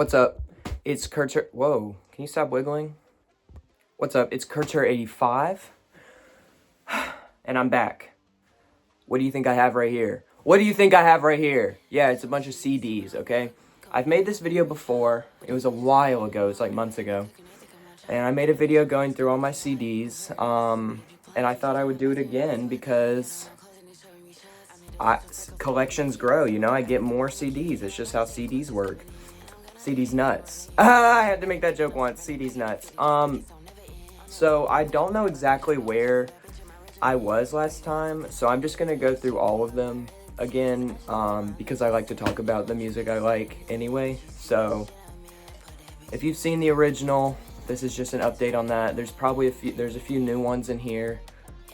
What's up? It's Kurtzer. Whoa, can you stop wiggling? What's up? It's Kurtzer85. And I'm back. What do you think I have right here? What do you think I have right here? Yeah, it's a bunch of CDs, okay? I've made this video before. It was a while ago. It's like months ago. And I made a video going through all my CDs. And I thought I would do it again because collections grow, you know? I get more CDs. It's just how CDs work. CD's nuts. I had to make that joke once. CD's nuts. So I don't know exactly where I was last time, so I'm just gonna go through all of them again, because I like to talk about the music I like anyway. So if you've seen the original, this is just an update on that. There's probably there's a few new ones in here.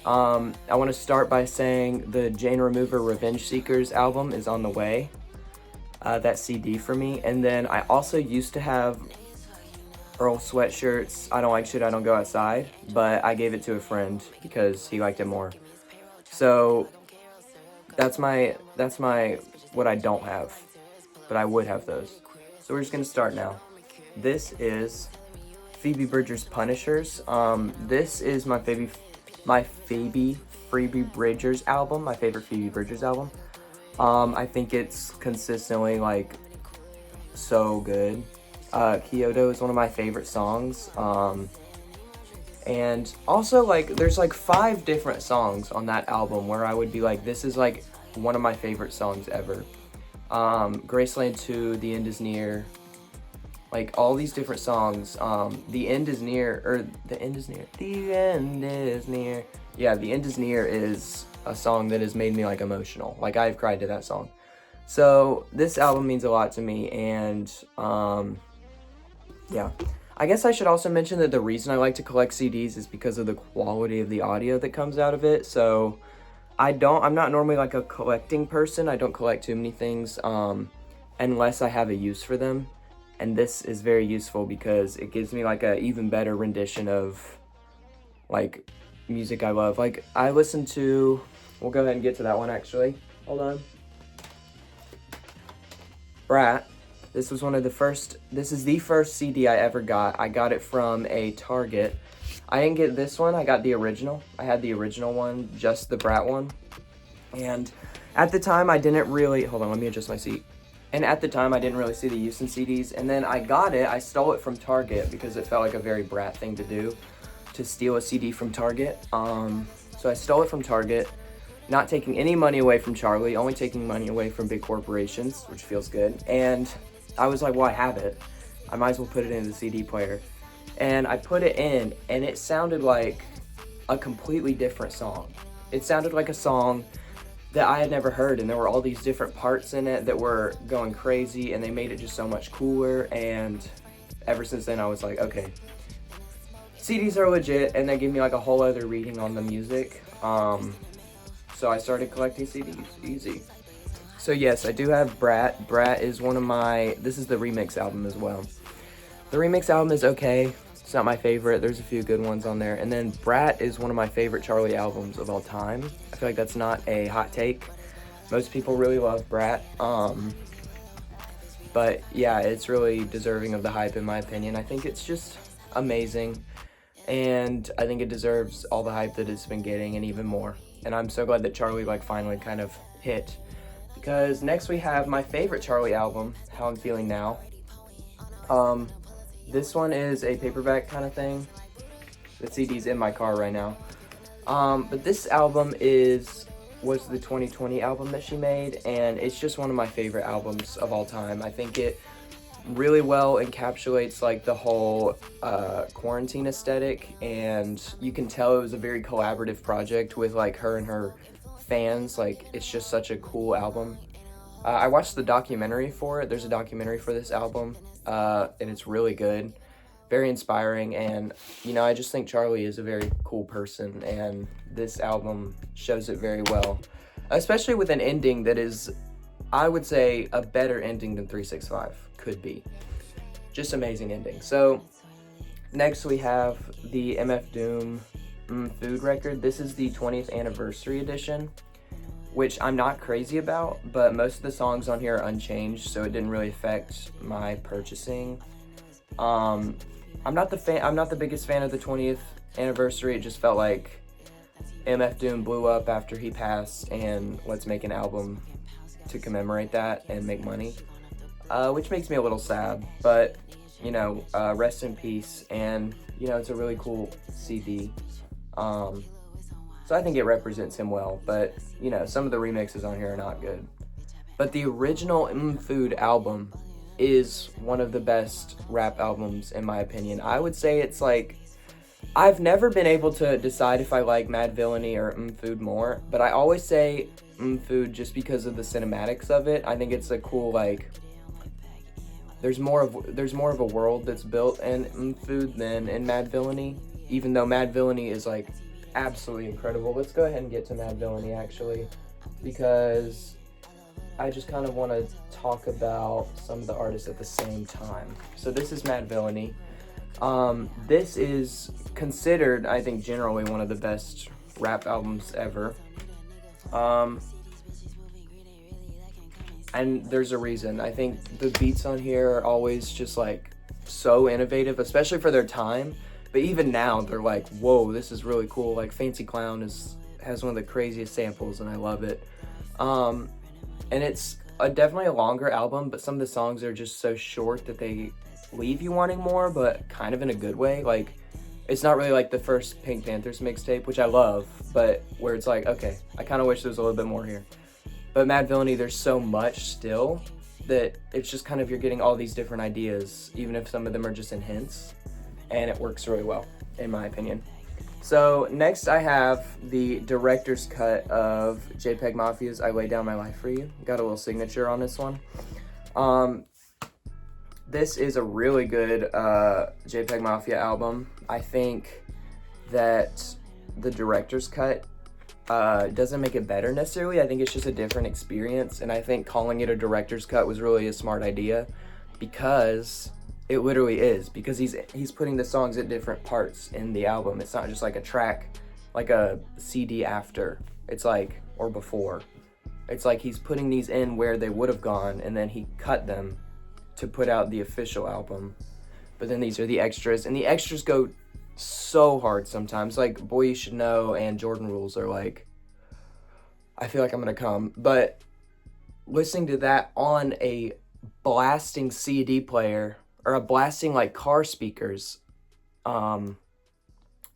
I want to start by saying the Jane Remover Revenge Seekers album is on the way. That CD for me. And then I also used to have Earl Sweatshirts, I Don't Like Shit, I Don't Go Outside, but I gave it to a friend because he liked it more. So that's my what I don't have, but I would have those. So we're just gonna start now. This is Phoebe Bridgers' Punishers. This is my Phoebe Bridgers album, my favorite Phoebe Bridgers album. I think it's consistently, like, so good. Kyoto is one of my favorite songs. And also, like, there's, like, 5 different songs on that album where I would be like, this is, like, one of my favorite songs ever. Graceland 2, The End Is Near. Like, all these different songs. The End Is Near, or The End Is Near. The End Is Near. Yeah, The End Is Near is a song that has made me, like, emotional. Like, I've cried to that song. So this album means a lot to me, and yeah. I guess I should also mention that the reason I like to collect CDs is because of the quality of the audio that comes out of it. So I'm not normally like a collecting person. I don't collect too many things unless I have a use for them. And this is very useful because it gives me like a even better rendition of like music I love. Like I listen to, we'll go ahead and get to that one actually. Hold on. Brat. This was this is the first CD I ever got. I got it from a Target. I didn't get this one, I got the original. I had the original one, just the Brat one. And at the time I didn't really, hold on, let me adjust my seat. And at the time I didn't really see the use in CDs. And then I got it, I stole it from Target because it felt like a very Brat thing to do, to steal a CD from Target. So I stole it from Target. Not taking any money away from Charlie, only taking money away from big corporations, which feels good. And I was like, well, I have it. I might as well put it in the CD player. And I put it in, and it sounded like a completely different song. It sounded like a song that I had never heard, and there were all these different parts in it that were going crazy, and they made it just so much cooler. And ever since then, I was like, okay, CDs are legit, and they give me like a whole other reading on the music. So I started collecting CDs, easy. So yes, I do have Brat. Brat is one of my, this is the remix album as well. The remix album is okay. It's not my favorite. There's a few good ones on there. And then Brat is one of my favorite Charlie albums of all time. I feel like that's not a hot take. Most people really love Brat. But yeah, it's really deserving of the hype in my opinion. I think it's just amazing. And I think it deserves all the hype that it's been getting and even more. And I'm so glad that Charlie like finally kind of hit. Because next we have my favorite Charlie album, How I'm Feeling Now. This one is a paperback kind of thing. The CD's in my car right now. But this album was the 2020 album that she made, and it's just one of my favorite albums of all time. I think it really well encapsulates like the whole quarantine aesthetic, and you can tell it was a very collaborative project with like her and her fans. Like it's just such a cool album. I watched the documentary for it. There's a documentary for this album, and it's really good, very inspiring. And you know, I just think Charlie is a very cool person, and this album shows it very well, especially with an ending that is, I would say, a better ending than 365 could be. Just amazing ending. So next we have the MF Doom Food record. This is the 20th anniversary edition, which I'm not crazy about, but most of the songs on here are unchanged, so it didn't really affect my purchasing. I'm not the biggest fan of the 20th anniversary. It just felt like MF Doom blew up after he passed, and let's make an album to commemorate that and make money, which makes me a little sad, but you know, rest in peace. And you know, it's a really cool CD, so I think it represents him well, but you know, some of the remixes on here are not good. But the original Food album is one of the best rap albums in my opinion. I would say it's like, I've never been able to decide if I like Mad Villainy or Food more, but I always say Food just because of the cinematics of it. I think it's a cool, like, there's more of a world that's built in Food than in Mad Villainy, even though Mad Villainy is like absolutely incredible. Let's go ahead and get to Mad Villainy actually, because I just kind of want to talk about some of the artists at the same time. So this is Mad Villainy. This is considered, I think, generally one of the best rap albums ever. And there's a reason. I think the beats on here are always just like so innovative, especially for their time. But even now, they're like, whoa, this is really cool. Like Fancy Clown has one of the craziest samples, and I love it. And it's definitely a longer album, but some of the songs are just so short that they leave you wanting more, but kind of in a good way. Like, it's not really like the first Pink Panthers mixtape, which I love, but where it's like, okay, I kind of wish there was a little bit more here. But Mad Villainy, there's so much still that it's just kind of, you're getting all these different ideas, even if some of them are just in hints, and it works really well, in my opinion. So next I have the director's cut of JPEGMAFIA's I Lay Down My Life For You. Got a little signature on this one. This is a really good JPEGMAFIA album. I think that the director's cut doesn't make it better necessarily. I think it's just a different experience, and I think calling it a director's cut was really a smart idea, because it literally is, because he's putting the songs at different parts in the album. It's not just like a track, like a CD after. It's like, or before. It's like he's putting these in where they would have gone, and then he cut them to put out the official album. But then these are the extras, and the extras go so hard sometimes. Like Boy You Should Know and Jordan Rules are like, I feel like I'm gonna come. But listening to that on a blasting CD player, or a blasting like car speakers,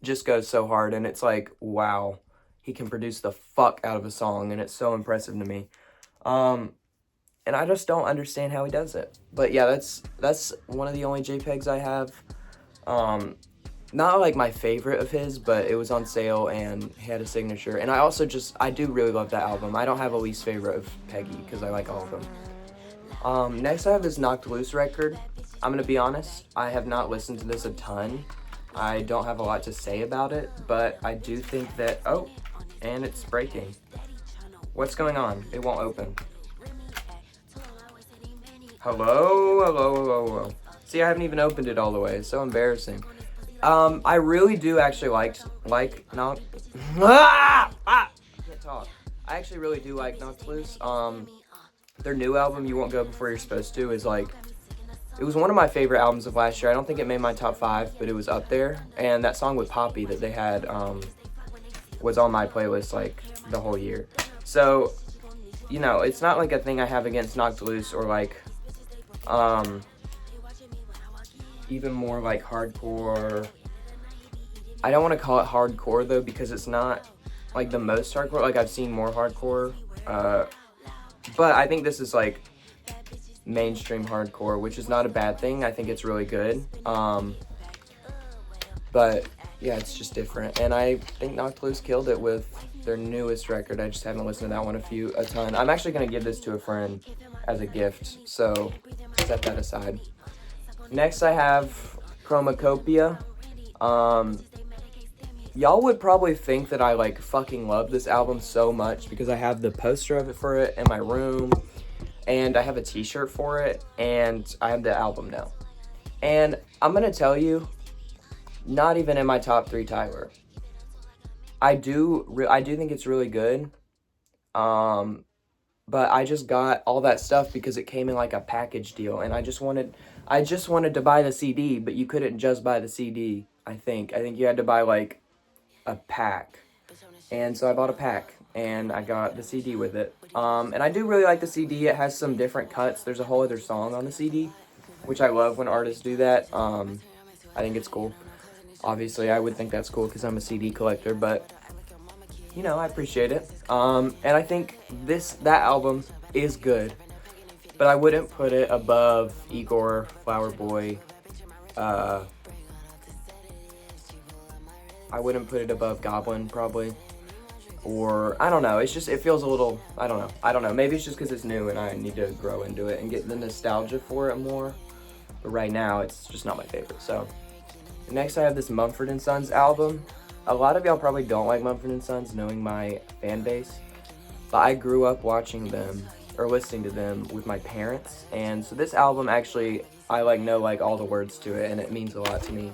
just goes so hard, and it's like, wow, he can produce the fuck out of a song, and it's so impressive to me. And I just don't understand how he does it. But yeah, that's one of the only JPEGs I have. Not like my favorite of his, but it was on sale and he had a signature. And I do really love that album. I don't have a least favorite of Peggy, because I like all of them. Next I have this Knocked Loose record. I'm gonna be honest, I have not listened to this a ton. I don't have a lot to say about it, but I do think that, oh, and it's breaking. What's going on? It won't open. Hello. See, I haven't even opened it all the way. It's so embarrassing. I really do actually like Knocked. I can't talk. I actually really do like Knocked Loose. Their new album, You Won't Go Before You're Supposed To, is like, it was one of my favorite albums of last year. I don't think it made my top 5, but it was up there. And that song with Poppy that they had was on my playlist like the whole year. So, you know, it's not like a thing I have against Knocked Loose, or like even more like hardcore. I don't want to call it hardcore though, because it's not like the most hardcore. Like, I've seen more hardcore, but I think this is like mainstream hardcore, which is not a bad thing. I think it's really good. But yeah, it's just different, and I think Knocked Loose killed it with their newest record. I just haven't listened to that one a ton. I'm actually gonna give this to a friend as a gift, so set that aside. Next I have Chromacopia. Y'all would probably think that I like fucking love this album so much, because I have the poster of it for it in my room, and I have a t-shirt for it, and I have the album now. And I'm gonna tell you, not even in my top 3, Tyler. I do think it's really good. But I just got all that stuff because it came in like a package deal, and I just wanted to buy the CD, but you couldn't just buy the CD. I think you had to buy like a pack, and so I bought a pack, and I got the CD with it. And I do really like the CD. It has some different cuts. There's a whole other song on the CD, which I love when artists do that. I think it's cool. Obviously, I would think that's cool because I'm a CD collector, but you know, I appreciate it. And I think that album is good, but I wouldn't put it above Igor, Flower Boy. I wouldn't put it above Goblin, probably. Or, I don't know, it feels a little, I don't know, maybe it's just because it's new and I need to grow into it and get the nostalgia for it more, but right now, it's just not my favorite, so. Next, I have this Mumford & Sons album. A lot of y'all probably don't like Mumford & Sons, knowing my fan base, but I grew up watching them, or listening to them with my parents, and so this album, actually, I know all the words to it, and it means a lot to me,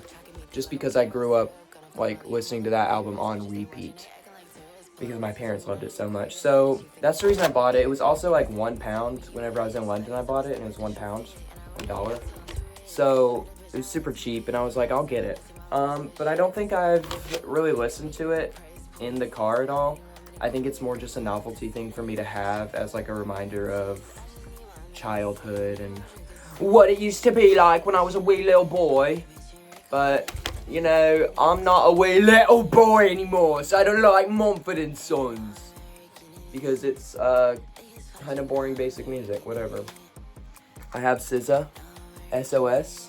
just because I grew up, listening to that album on repeat, because my parents loved it so much. So that's the reason I bought it. It was also like £1 whenever I was in London. I bought it, and it was £1, $1. So it was super cheap, and I was like, I'll get it. But I don't think I've really listened to it in the car at all. I think it's more just a novelty thing for me to have as like a reminder of childhood and what it used to be like when I was a wee little boy. But you know, I'm not a wee little boy anymore, so I don't like Mumford & Sons. Because it's, kind of boring basic music, whatever. I have SZA, SOS.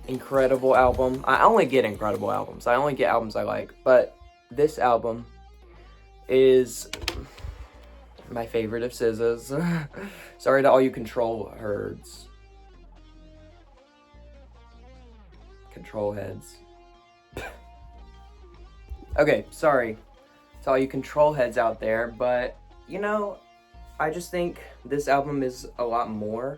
Incredible album. I only get incredible albums. I only get albums I like. But this album is my favorite of SZA's. Sorry to all you control herds. Control heads. Okay, sorry to all you control heads out there, but you know, I just think this album is a lot more,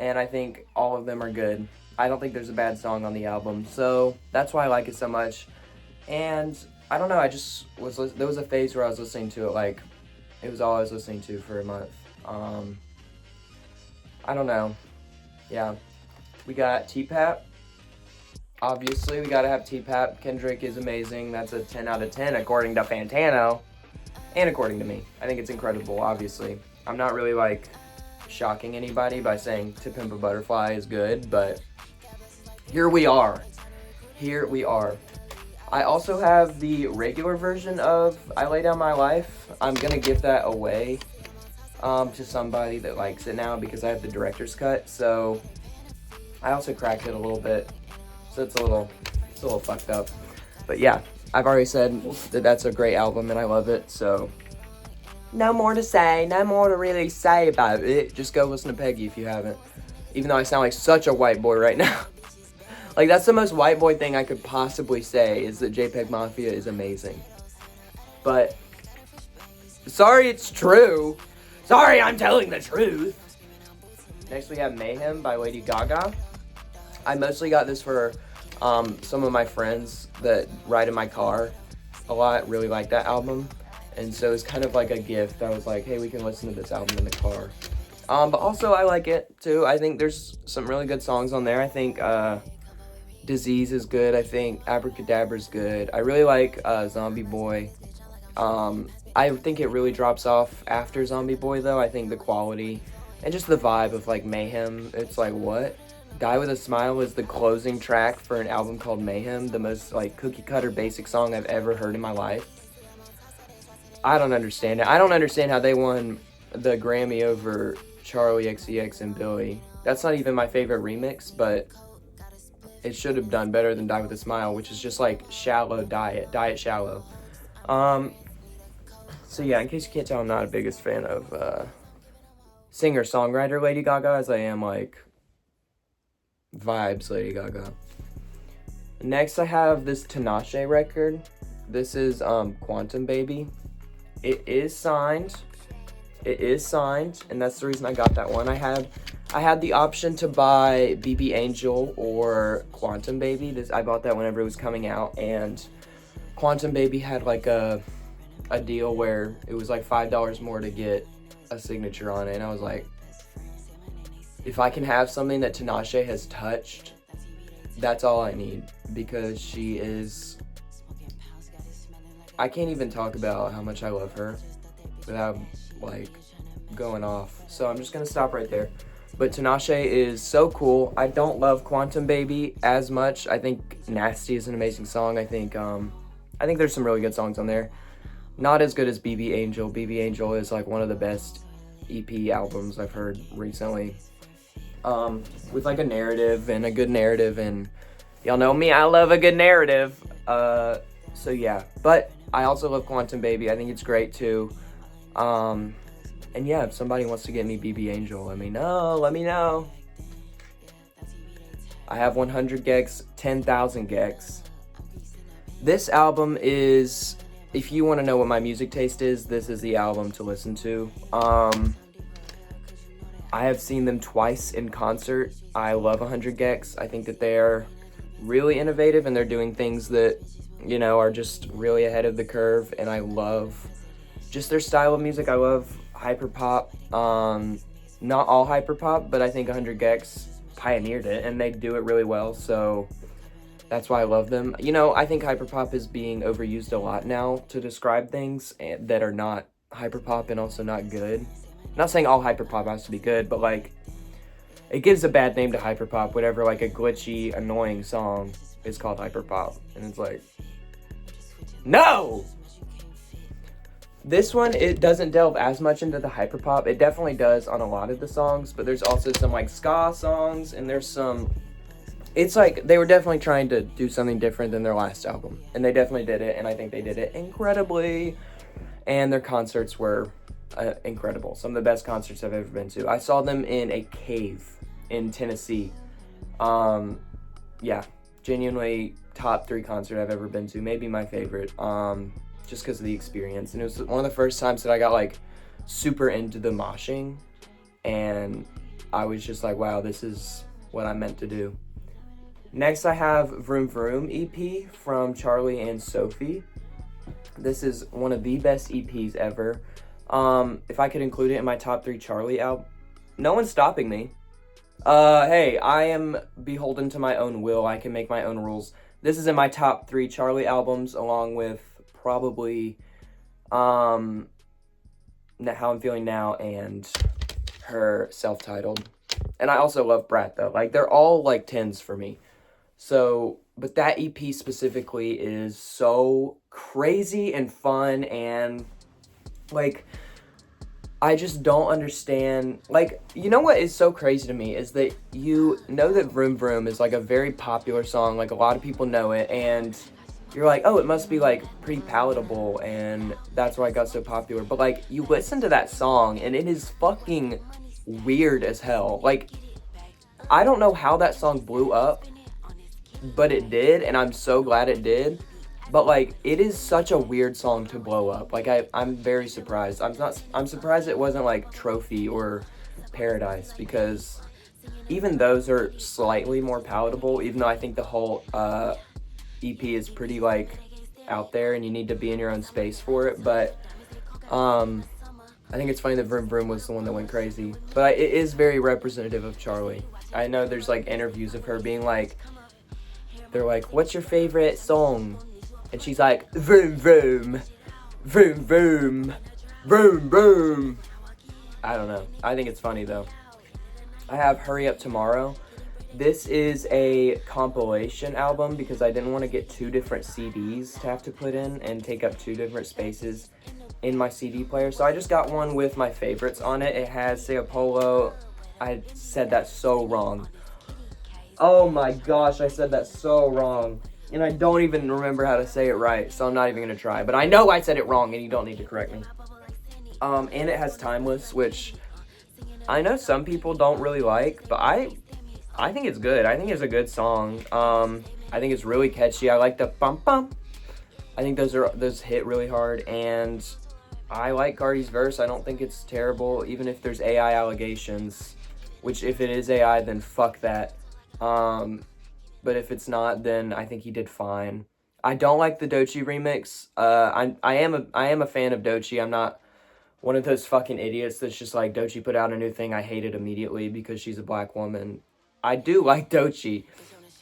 and I think all of them are good. I don't think there's a bad song on the album, so that's why I like it so much. And I don't know, there was a phase where I was listening to it, it was all I was listening to for a month. I don't know. Yeah. We got T-Pap. Obviously, we gotta have T-Pap. Kendrick is amazing. That's a 10 out of 10 according to Fantano. And according to me. I think it's incredible, obviously. I'm not really, shocking anybody by saying To Pimp a Butterfly is good, but here we are. Here we are. I also have the regular version of I Lay Down My Life. I'm gonna give that away to somebody that likes it now because I have the director's cut, so I also cracked it a little bit. So it's a little fucked up. But yeah, I've already said that that's a great album and I love it, so no more to say, no more to really say about it. Just go listen to Peggy if you haven't. Even though I sound like such a white boy right now. That's the most white boy thing I could possibly say, is that JPEGMAFIA is amazing. But, sorry it's true. Sorry I'm telling the truth. Next we have Mayhem by Lady Gaga. I mostly got this for some of my friends that ride in my car a lot, really like that album. And so it's kind of like a gift. I was like, hey, we can listen to this album in the car. But also I like it too. I think there's some really good songs on there. I think Disease is good. I think Abracadabra is good. I really like Zombie Boy. I think it really drops off after Zombie Boy though. I think the quality and just the vibe of Mayhem, it's what? Die With a Smile is the closing track for an album called Mayhem, the most cookie cutter basic song I've ever heard in my life. I don't understand it. I don't understand how they won the Grammy over Charlie XCX and Billy. That's not even my favorite remix, but it should have done better than Die With a Smile, which is just shallow diet shallow. So yeah, in case you can't tell, I'm not a biggest fan of singer-songwriter Lady Gaga as I am vibes Lady Gaga. Next I have this Tanache record. This is Quantum Baby. It is signed, and that's the reason I got that one. I had the option to buy BB Angel or Quantum Baby. I bought that whenever it was coming out, and Quantum Baby had a deal where it was like $5 more to get a signature on it, and I was like, if I can have something that Tanache has touched, that's all I need, because she is, I can't even talk about how much I love her without like going off. So I'm just gonna stop right there. But Tanache is so cool. I don't love Quantum Baby as much. I think Nasty is an amazing song. I think there's some really good songs on there. Not as good as BB Angel. BB Angel is like one of the best EP albums I've heard recently. With like a narrative and a good narrative, and y'all know me, I love a good narrative. So yeah, but I also love Quantum Baby. I think it's great too. And yeah, if somebody wants to get me BB Angel, let me know. I have 100 gex, 10,000 gex. This album is, if you want to know what my music taste is, this is the album to listen to. I have seen them twice in concert. I love 100 gex. I think that they're really innovative, and they're doing things that, you know, are just really ahead of the curve, and I love just their style of music. I love hyperpop. Not all hyperpop, but I think 100 gex pioneered it, and they do it really well, so that's why I love them. You know, I think hyperpop is being overused a lot now to describe things that are not hyperpop and also not good. I'm not saying all hyperpop has to be good, but like, it gives a bad name to hyperpop, whatever, like a glitchy, annoying song is called hyperpop, and it's like, no! This one, it doesn't delve as much into the hyperpop. It definitely does on a lot of the songs, but there's also some like ska songs, and there's some, it's like they were definitely trying to do something different than their last album, and they definitely did it, and I think they did it incredibly, and their concerts were incredible. Some of the best concerts I've ever been to. I saw them in a cave in Tennessee. Yeah, genuinely top 3 concert I've ever been to, maybe my favorite, just because of the experience. And it was one of the first times that I got like super into the moshing, and I was just like, wow, this is what I'm meant to do. Next I have Vroom Vroom EP from Charlie and Sophie. This is one of the best EPs ever. If I could include it in my top 3 Charlie album, no one's stopping me. Hey, I am beholden to my own will. I can make my own rules. This is in my top 3 Charlie albums, along with probably, How I'm Feeling Now and her self-titled. And I also love Brat, though. Like, they're all, like, 10s for me. So, but that EP specifically is so crazy and fun, and like, I just don't understand, like, you know what is so crazy to me is that you know that Vroom Vroom is like a very popular song, like a lot of people know it, and you're like, oh, it must be like pretty palatable, and that's why it got so popular. But like, you listen to that song and it is fucking weird as hell. Like, I don't know how that song blew up, but it did, and I'm so glad it did. But like, it is such a weird song to blow up. Like, I'm very surprised. I'm surprised it wasn't like Trophy or Paradise, because even those are slightly more palatable, even though I think the whole EP is pretty like out there, and you need to be in your own space for it. But I think it's funny that Vroom Vroom was the one that went crazy. But it is very representative of Charlie. I know there's like interviews of her being like, they're like, what's your favorite song? And she's like, vroom, vroom, vroom, vroom, vroom, vroom. I don't know. I think it's funny, though. I have Hurry Up Tomorrow. This is a compilation album because I didn't want to get 2 different CDs to have to put in and take up 2 different spaces in my CD player. So I just got one with my favorites on it. It has Say Apollo. I said that so wrong. Oh my gosh, I said that so wrong. And I don't even remember how to say it right, so I'm not even going to try. But I know I said it wrong, and you don't need to correct me. And it has Timeless, which I know some people don't really like, but I think it's good. I think it's a good song. I think it's really catchy. I like the bum-bum. I think those hit really hard, and I like Cardi's verse. I don't think it's terrible, even if there's AI allegations, which if it is AI, then fuck that. But if it's not, then I think he did fine. I don't like the Doechii remix. I am a fan of Doechii. I'm not one of those fucking idiots that's just like, Doechii put out a new thing, I hate it immediately because she's a black woman. I do like Doechii,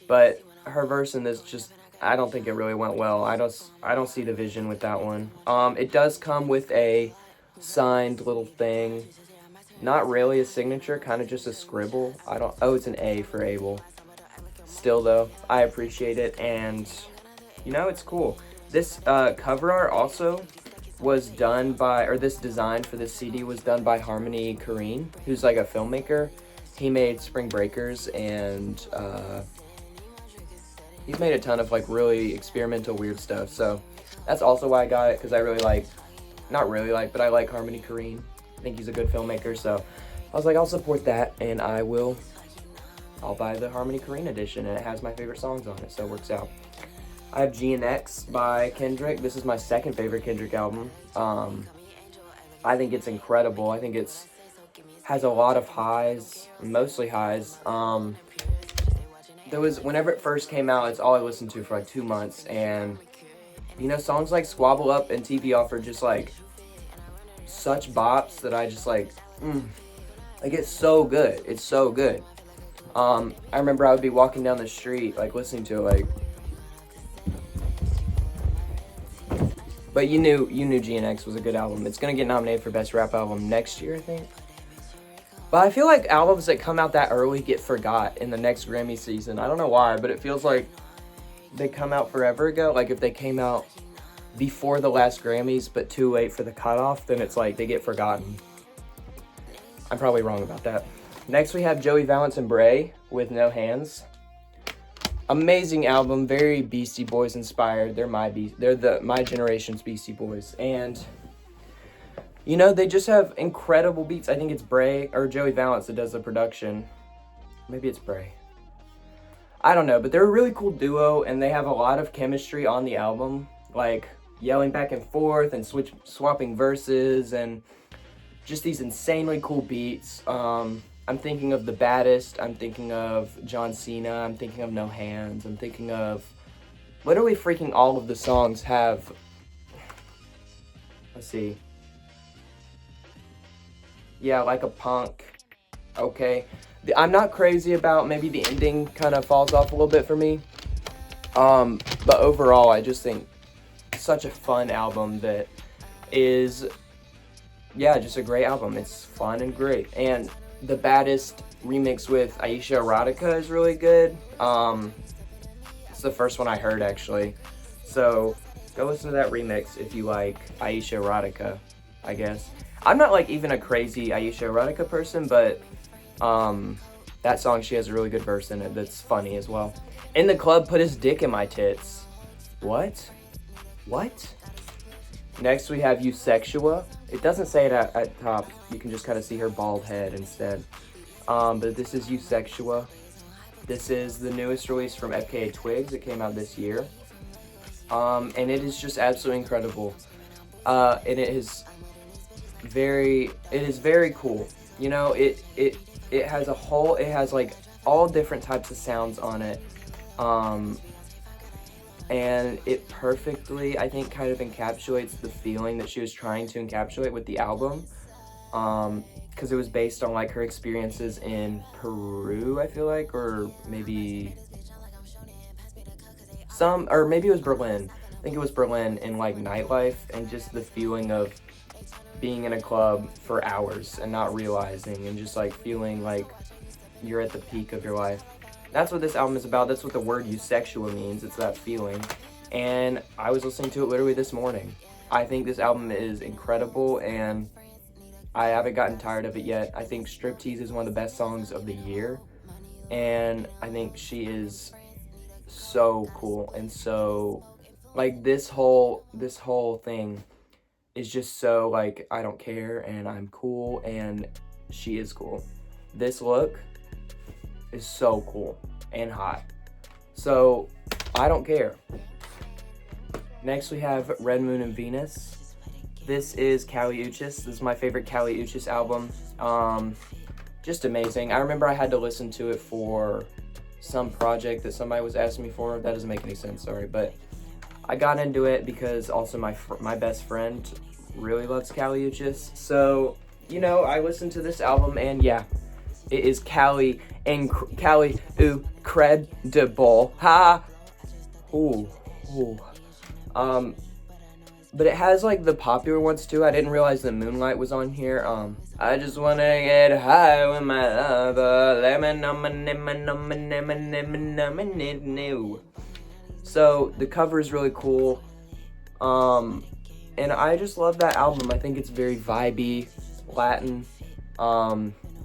but her verse in this just, I don't think it really went well. I don't see the vision with that one. It does come with a signed little thing. Not really a signature, kind of just a scribble. Oh, it's an A for Abel. Still though, I appreciate it, and you know, it's cool. This cover art also was done by, or this design for this CD was done by Harmony Korine, who's like a filmmaker. He made Spring Breakers, and he's made a ton of like really experimental weird stuff. So that's also why I got it, because I really like, not really like, but I like Harmony Korine. I think he's a good filmmaker, so I was like, I'll support that, and I'll buy the Harmony Korine edition, and it has my favorite songs on it, so it works out. I have G and X by Kendrick. This is my second favorite Kendrick album. I think it's incredible. I think has a lot of highs, mostly highs. Whenever it first came out, it's all I listened to for like 2 months, and you know, songs like Squabble Up and TV Off are just like such bops that I just like, like it's so good. It's so good. I remember I would be walking down the street like listening to it, like, but you knew GNX was a good album. It's gonna get nominated for Best Rap Album next year, I think. But I feel like albums that come out that early get forgot in the next Grammy season. I don't know why, but it feels like they come out forever ago. Like if they came out before the last Grammys but too late for the cutoff, then it's like they get forgotten. I'm probably wrong about that. Next we have Joey Valance and Bray with No Hands. Amazing album, very Beastie Boys inspired. They're my generation's Beastie Boys, and you know, they just have incredible beats. I think it's Bray or Joey Valance that does the production. Maybe it's Bray. I don't know, but they're a really cool duo, and they have a lot of chemistry on the album, like yelling back and forth and swapping verses, and just these insanely cool beats. I'm thinking of The Baddest, I'm thinking of John Cena, I'm thinking of No Hands, I'm thinking of literally freaking all of the songs have, let's see, yeah, Like a Punk, okay. I'm not crazy about, maybe the ending kind of falls off a little bit for me, but overall I just think such a fun album that is, yeah, just a great album. It's fun and great, and The Baddest remix with Aisha Erotica is really good. It's the first one I heard, actually. So go listen to that remix if you like Aisha Erotica, I guess. I'm not like even a crazy Aisha Erotica person, but that song, she has a really good verse in it that's funny as well. In the Club, Put His Dick in My Tits. What? Next we have Eusexua. It doesn't say it at top. You can just kind of see her bald head instead. But this is Eusexua. This is the newest release from FKA Twigs. It came out this year. And it is just absolutely incredible. And it is very cool. You know, it has like all different types of sounds on it. And it perfectly, I think, kind of encapsulates the feeling that she was trying to encapsulate with the album. Because it was based on like her experiences in Peru, I feel like, or maybe it was Berlin. I think it was Berlin, in like nightlife, and just the feeling of being in a club for hours and not realizing, and just like feeling like you're at the peak of your life. That's what this album is about. That's what the word Eusexua means. It's that feeling. And I was listening to it literally this morning. I think this album is incredible, and I haven't gotten tired of it yet. I think Striptease is one of the best songs of the year. And I think she is so cool. And so, like, this whole thing is just so, like, I don't care, and I'm cool, and she is cool. This look is so cool and hot. So I don't care. Next we have Red Moon and Venus. This is Kali Uchis. This is my favorite Kali Uchis album. Just amazing. I remember I had to listen to it for some project that somebody was asking me for. That doesn't make any sense, sorry, but I got into it because also my best friend really loves Kali Uchis. So, you know, I listened to this album and yeah, it is Kali incredible. Ha! Ooh. But it has like the popular ones too. I didn't realize that Moonlight was on here. I just wanna get high with my lover. So the cover is really cool. And I just love that album. I think it's very vibey, Latin,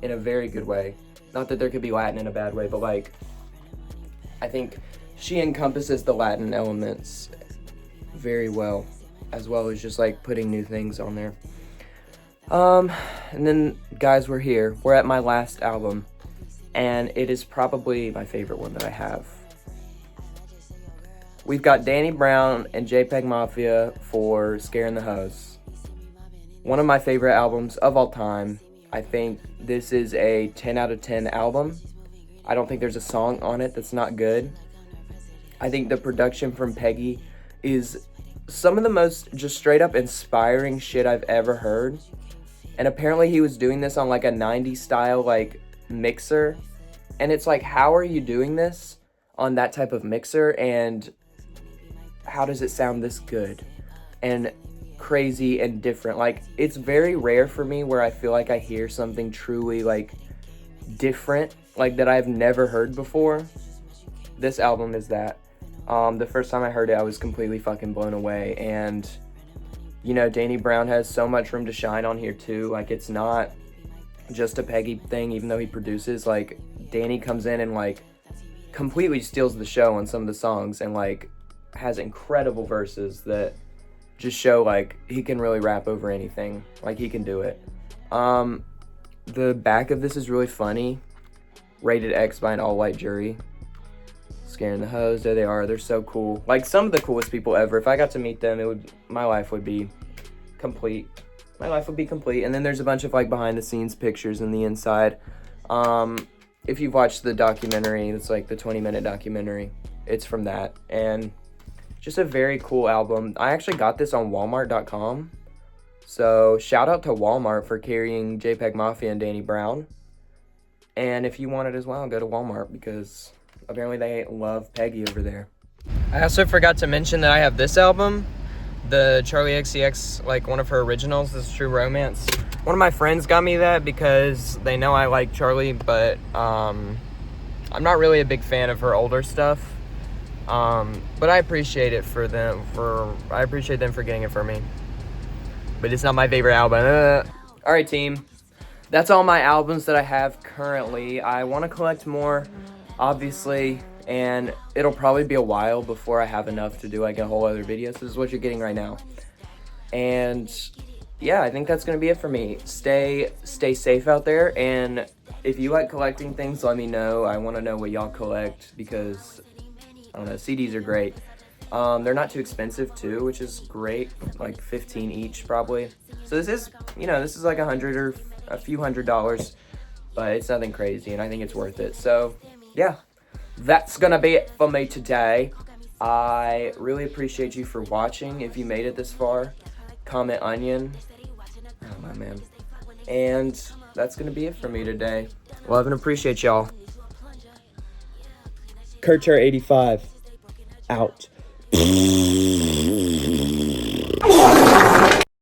in a very good way. Not that there could be Latin in a bad way, but like, I think she encompasses the Latin elements very well as just like putting new things on there. And then guys, we're here. We're at my last album, and it is probably my favorite one that I have. We've got Danny Brown and JPEGMAFIA for Scaring the Hoes. One of my favorite albums of all time. I think this is a 10 out of 10 album. I don't think there's a song on it that's not good. I think the production from Peggy is some of the most just straight up inspiring shit I've ever heard. And apparently he was doing this on like a 90s style like mixer. And it's like, how are you doing this on that type of mixer? And how does it sound this good and crazy and different? Like, it's very rare for me where I feel like I hear something truly like different, like that I've never heard before. This album is that. The first time I heard it, I was completely fucking blown away. And, you know, Danny Brown has so much room to shine on here too. Like, it's not just a Peggy thing, even though he produces. Like, Danny comes in and like completely steals the show on some of the songs and like has incredible verses that just show like he can really rap over anything. Like, he can do it. The back of this is really funny. Rated X by an all-white jury. Scaring the Hoes, there they are. They're so cool. Like, some of the coolest people ever. If I got to meet them, my life would be complete. My life would be complete. And then there's a bunch of like behind the scenes pictures in the inside. If you've watched the documentary, it's like the 20-minute documentary. It's from that. And just a very cool album. I actually got this on Walmart.com. So shout out to Walmart for carrying JPEGMAFIA and Danny Brown. And if you want it as well, go to Walmart because apparently they love Peggy over there. I also forgot to mention that I have this album, the Charlie XCX, like one of her originals. This is True Romance. One of my friends got me that because they know I like Charlie, but I'm not really a big fan of her older stuff. But I appreciate it for them. I appreciate them for getting it for me. But it's not my favorite album. All right, team. That's all my albums that I have currently. I want to collect more, obviously, and it'll probably be a while before I have enough to do like a whole other video. So this is what you're getting right now. And yeah, I think that's gonna be it for me. Stay safe out there, and if you like collecting things, let me know. I want to know what y'all collect because I don't know, CDs are great. They're not too expensive too, which is great, like 15 each probably. So this is, you know, this is like $100 or a few $100s, but it's nothing crazy, and I think it's worth it. So yeah, that's gonna be it for me today. I really appreciate you for watching. If you made it this far, comment onion. Oh my man. And that's gonna be it for me today. Love and appreciate y'all. Kurtchair85 out.